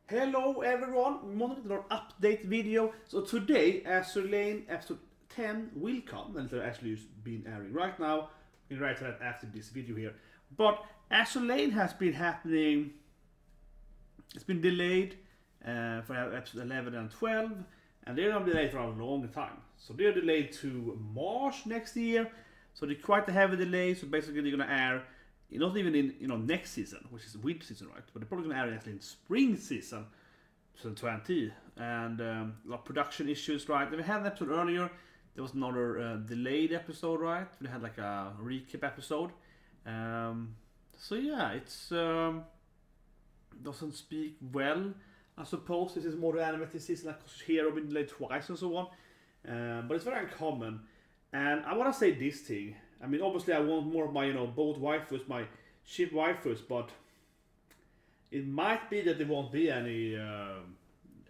Hello everyone, we wanted an update video. So today, Azur Lane episode 10 will come, and it's actually been airing right now. We can write that after this video here. But Azur Lane has been happening, it's been delayed for episode 11 and 12, and they're going to be delayed for a long time. So they're delayed to March next year, so they're quite a heavy delay. So basically they're going to air not even in next season, which is winter season, right? But they're probably gonna air actually in spring season, 2020, and a lot of production issues, right? We had an episode earlier. There was another delayed episode, right? We had like a recap episode. So yeah, it's doesn't speak well. I suppose this is more animated season, like Hero been delayed twice and so on. But it's very uncommon. And I want to say this thing. I mean, obviously, I want more of my, both waifus, my ship waifus, but it might be that there won't be any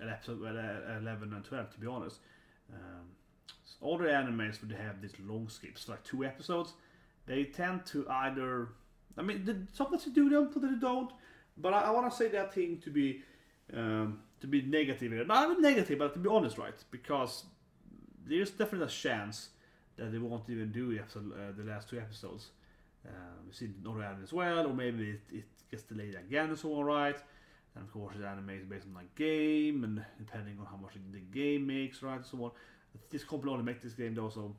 episode 11 and 12, to be honest. Other animes where they have these long skips, like 2 episodes, they tend to either. I mean, sometimes they do them, sometimes they don't. But I want to say that thing to be negative here. Not negative, but to be honest, right? Because there's definitely a chance that they won't even do the last 2 episodes. We've seen other anime as well, or maybe it gets delayed again and so on, right? And of course, the anime is based on a game, and depending on how much the game makes, right, and so on. This company only make this game though, so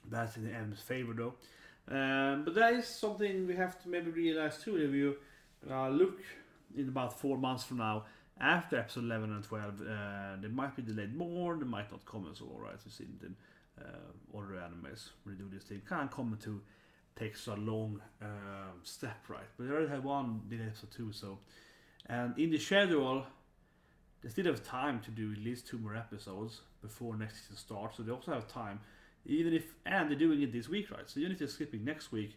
that's in the end's favor though. But that is something we have to maybe realize too. If you look in about 4 months from now, after episode 11 and 12, they might be delayed more, they might not come and so on, right? We've seen it in other animes when they do this thing. Can't come to take so long step, right? But they already had one in episode 2, so. And in the schedule, they still have time to do at least 2 more episodes before next season starts, so they also have time. And they're doing it this week, right? So even if they're skipping next week,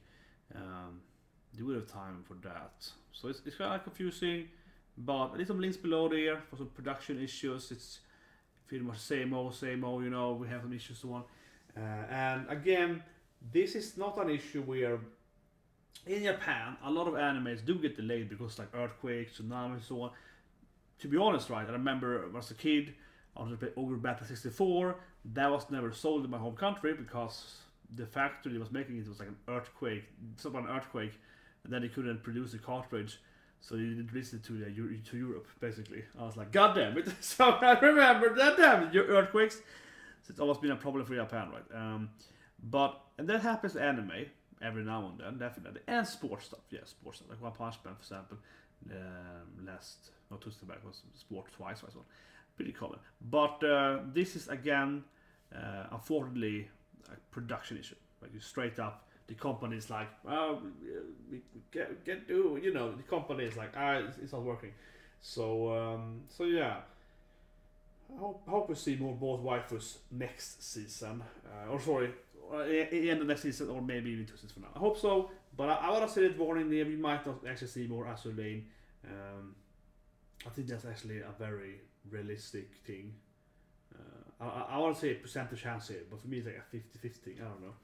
they will have time for that. So it's kind of confusing, but there's some links below there for some production issues. It's pretty much same old, we have some issues to on. And again, this is not an issue where in Japan a lot of animes do get delayed because like earthquakes, tsunamis, and so on. To be honest, right, I remember when I was a kid, I wanted to play Ogre Battle 64. That was never sold in my home country because the factory that was making it was like an earthquake, and then they couldn't produce the cartridge. So you didn't release it to Europe, basically. I was like, God damn it! So I remember that damn earthquakes. So it's always been a problem for Japan, right? And that happens to anime every now and then, definitely, and sports stuff. Yeah, sports stuff. Like One Punch Man, for example. Not Tuesday back was sport twice, right? So pretty common. But this is again, unfortunately, a production issue. Like you straight up. The company is like, well, we can't do, the company is like, it's not working. So yeah. I hope we see more both waifus next season. End of next season, or maybe even 2 seasons from now. I hope so, but I want to say that warning there, we might not actually see more Azur Lane. I think that's actually a very realistic thing. I want to say a percentage chance here, but for me it's like a 50-50 thing, I don't know.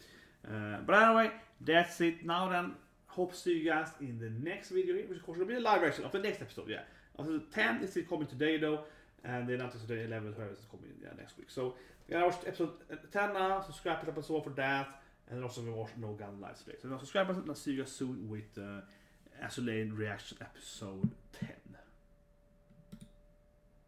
But anyway, that's it now then. Hope to see you guys in the next video, which of course will be a live reaction of the next episode, yeah. Episode 10 is still coming today though, and then after today 11 is coming next week. So we're gonna watch episode 10 now, subscribe to the episode for that, and then also we're watching No Gun Lights today. So subscribe and I'll see you guys soon with Azur Lane reaction episode 10.